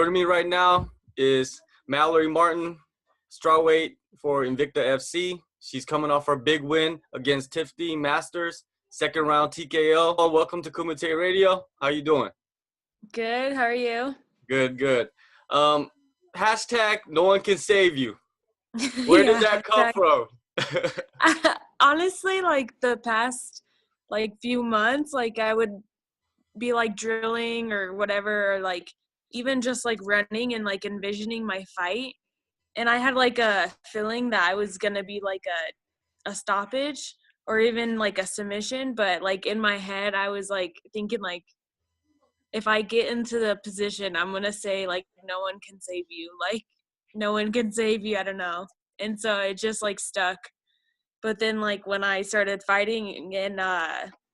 Joining me right now is Mallory Martin, strawweight for Invicta FC. She's coming off her big win against Tiffany Masters, second round TKO. Welcome to Kumite Radio. How you doing? Good. How are you? Good, good. Hashtag no one can save you. Where did that come from? Honestly, like the past few months, I would be drilling or whatever, or even just running and envisioning my fight. And I had a feeling that I was gonna be a stoppage or even a submission, but in my head I was thinking if I get into the position, I'm gonna say no one can save you, no one can save you. I don't know. And so it just stuck. But then when I started fighting and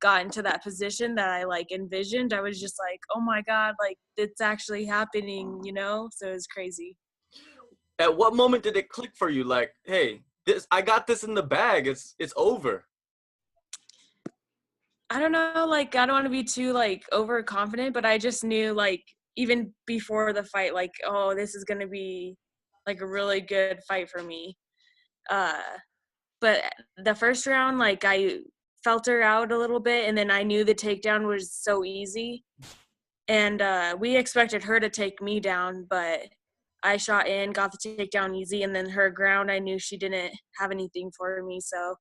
got into that position that I envisioned, I was just oh my God, it's actually happening, So it was crazy. At what moment did it click for you? Hey, I got this in the bag. It's over. I don't know, I don't want to be too overconfident, but I just knew even before the fight, oh, this is gonna be a really good fight for me. But the first round, I felt her out a little bit, and then I knew the takedown was so easy. And we expected her to take me down, but I shot in, got the takedown easy, and then her ground, I knew she didn't have anything for me. So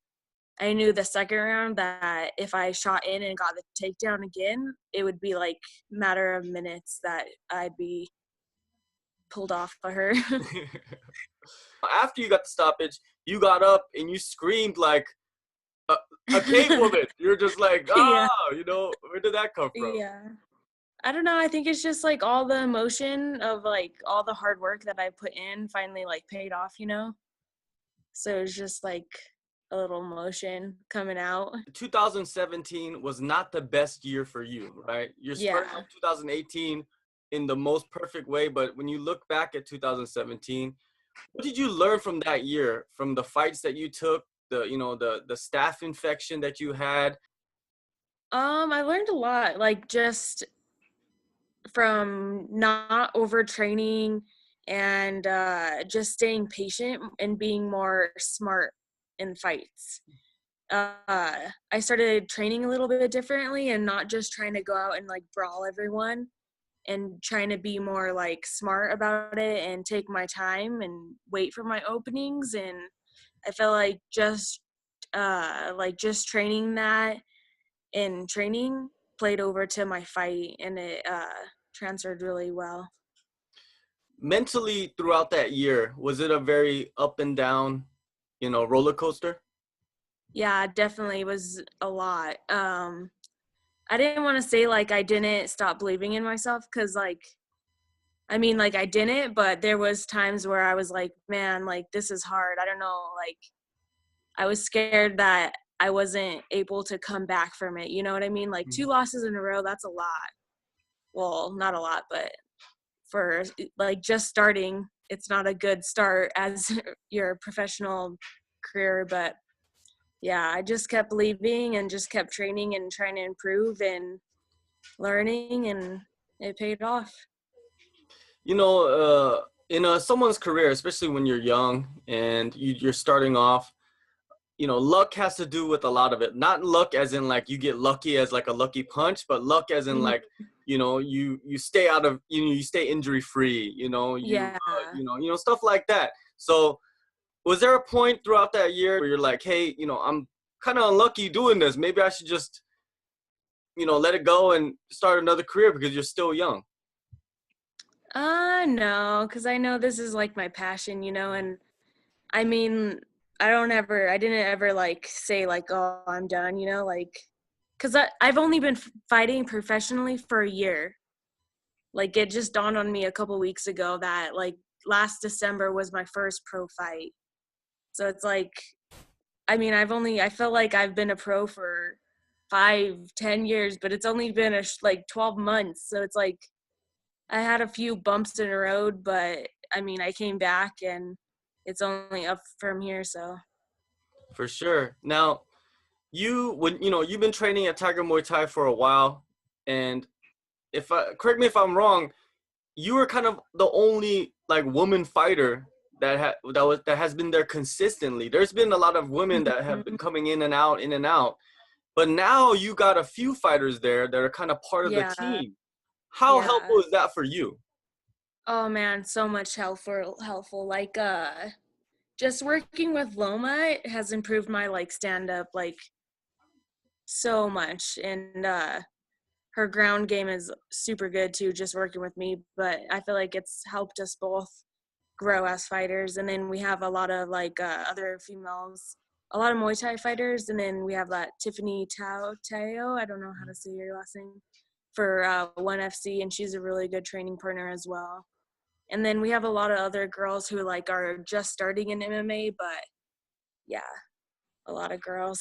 I knew the second round that if I shot in and got the takedown again, it would be a matter of minutes that I'd be pulled off by her. After you got the stoppage, you got up and you screamed like a cave woman. You're just like, Yeah. Where did that come from? Yeah. I don't know. I think it's just all the emotion of all the hard work that I put in finally paid off, So it's just a little emotion coming out. 2017 was not the best year for you, right? You're starting off 2018 in the most perfect way, but when you look back at 2017, what did you learn from that year, from the fights that you took, the staph infection that you had? I learned a lot, just from not overtraining and just staying patient and being more smart in fights. I started training a little bit differently and not just trying to go out and brawl everyone, and trying to be more smart about it and take my time and wait for my openings. And I felt just training that and training played over to my fight, and it transferred really well. Mentally throughout that year, was it a very up and down, roller coaster? Yeah, definitely was a lot. I didn't want to say I didn't stop believing in myself, because I didn't, but there was times where I was man, this is hard. I don't know, I was scared that I wasn't able to come back from it. You know what I mean? 2 losses in a row, that's a lot. Well, not a lot, but for just starting, it's not a good start as your professional career. But yeah, I just kept believing and just kept training and trying to improve and learning, and it paid off. In someone's career, especially when you're young and you're starting off, luck has to do with a lot of it. Not luck as in you get lucky as a lucky punch, but luck as in you stay out of, you stay injury free, stuff like that. So was there a point throughout that year where you're hey, I'm kind of unlucky doing this. Maybe I should just, let it go and start another career because you're still young? No, because I know this is my passion, and I didn't ever say oh, I'm done, because I've only been fighting professionally for a year. It just dawned on me a couple weeks ago that last December was my first pro fight. So it's I feel I've been a pro for 5-10 years, but it's only been 12 months. So it's I had a few bumps in the road, but I came back and it's only up from here. So for sure. Now you've been training at Tiger Muay Thai for a while, and correct me if I'm wrong, you were kind of the only like woman fighter that has been there consistently. There's been a lot of women that have been coming in and out. But now you got a few fighters there that are kind of part of the Yeah. team. How Yeah. helpful is that for you? Oh man, so much helpful. Like just working with Loma has improved my like stand up like so much, and her ground game is super good too, just working with me, but I feel like it's helped us both grow as fighters. And then we have a lot of like other females, a lot of Muay Thai fighters, and then we have that Tiffany Tao, I don't know how to say your last name, for One FC, and she's a really good training partner as well. And then we have a lot of other girls who like are just starting in MMA, but yeah, a lot of girls.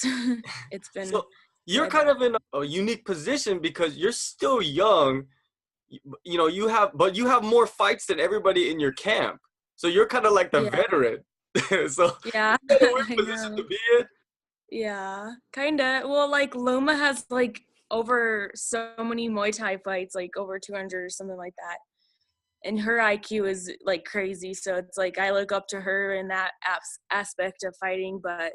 It's been So you're good. kind of in a unique position because you're still young. You know, you have more fights than everybody in your camp. So you're kind of like the Yeah, veteran. So yeah, it's a weird I position know. to be in. Yeah, kinda. Well, like Loma has like over so many Muay Thai fights, like over 200 or something like that. And her IQ is like crazy. So it's like I look up to her in that aspect of fighting. But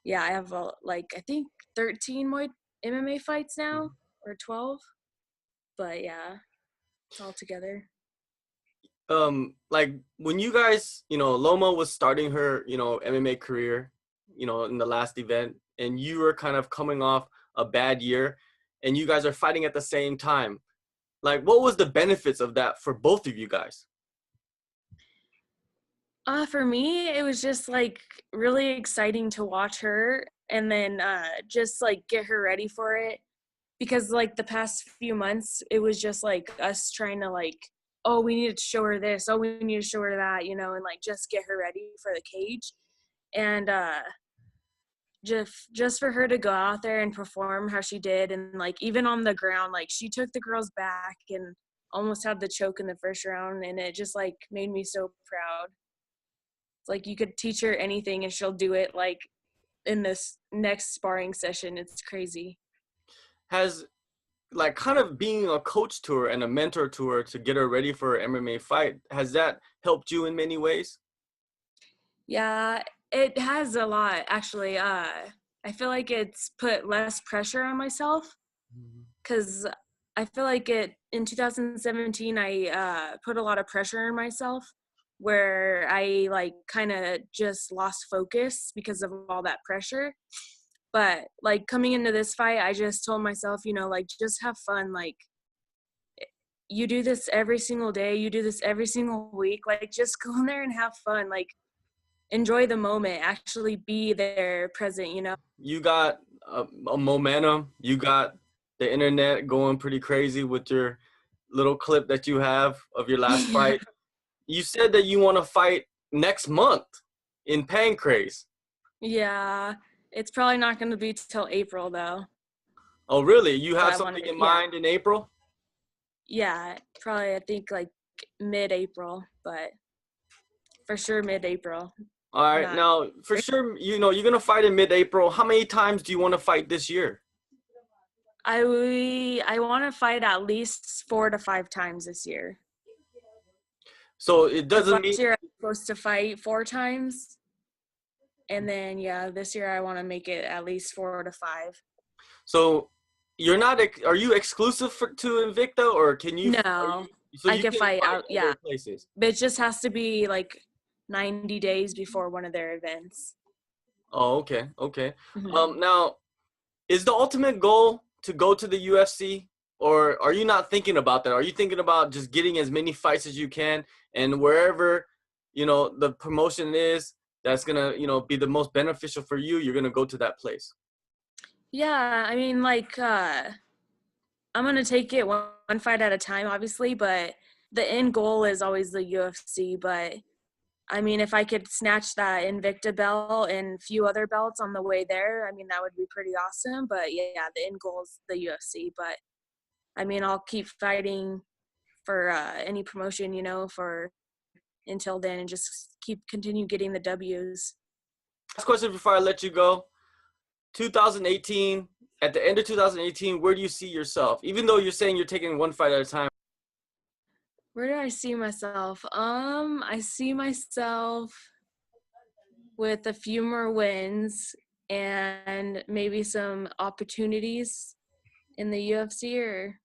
yeah, I have like I think 13 Muay MMA fights now, or 12. But yeah, it's all together. Like when you guys, Loma was starting her, MMA career, in the last event, and you were kind of coming off a bad year, and you guys are fighting at the same time. Like, what was the benefits of that for both of you guys? For me, it was just like really exciting to watch her, and then just like get her ready for it, because like the past few months it was just like us trying to like, oh, we need to show her this, oh, we need to show her that, and like just get her ready for the cage. And just for her to go out there and perform how she did, and like even on the ground, like she took the girls back and almost had the choke in the first round, and it just like made me so proud. It's like you could teach her anything and she'll do it like in this next sparring session. It's crazy. Has like kind of being a coach to her and a mentor to her to get her ready for an MMA fight, has that helped you in many ways? Yeah, it has a lot actually. I feel like it's put less pressure on myself, because I feel like it in 2017 I put a lot of pressure on myself, where I like kind of just lost focus because of all that pressure. But like coming into this fight, I just told myself, like just have fun. Like you do this every single day, you do this every single week. Like just go in there and have fun. Like enjoy the moment, actually be there present. You got a momentum. You got the internet going pretty crazy with your little clip that you have of your last Yeah. fight. You said that you want to fight next month in Pancrase. Yeah. It's probably not going to be till April though. Oh, really? You But have I want something to, in yeah. mind in April? Yeah, probably I think like mid-April, but for sure mid-April. All right. Not Now, for sure, you're going to fight in mid-April. How many times do you want to fight this year? I want to fight at least 4 to 5 times this year. So it Because doesn't last mean year I was supposed to fight 4 times, and then yeah, this year I want to make it at least 4 to 5. so you're not are you exclusive to Invicta, or can you are No, you so I you can can fight fight out. Yeah, other places? but it just has to be like 90 days before one of their events. Oh, okay. Okay. Hmm. Now, is the ultimate goal to go to the UFC, or are you not thinking about that? Are you thinking about just getting as many fights as you can, and wherever, the promotion is that's gonna, be the most beneficial for you, you're gonna go to that place? Yeah, I mean, like, I'm going to take it one fight at a time, obviously, but the end goal is always the UFC. But I mean, if I could snatch that Invicta belt and a few other belts on the way there, I mean, that would be pretty awesome. But yeah, the end goal is the UFC. But I mean, I'll keep fighting for any promotion, for until then, and just continue getting the W's. Last question before I let you go. 2018, at the end of 2018, where do you see yourself? Even though you're saying you're taking one fight at a time. Where do I see myself? I see myself with a few more wins and maybe some opportunities in the UFC, or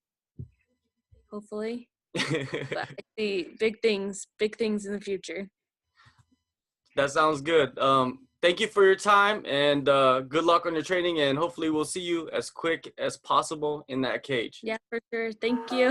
hopefully. But I see big things in the future. That sounds good. Thank you for your time, and good luck on your training, and hopefully we'll see you as quick as possible in that cage. Yeah, for sure. Thank you.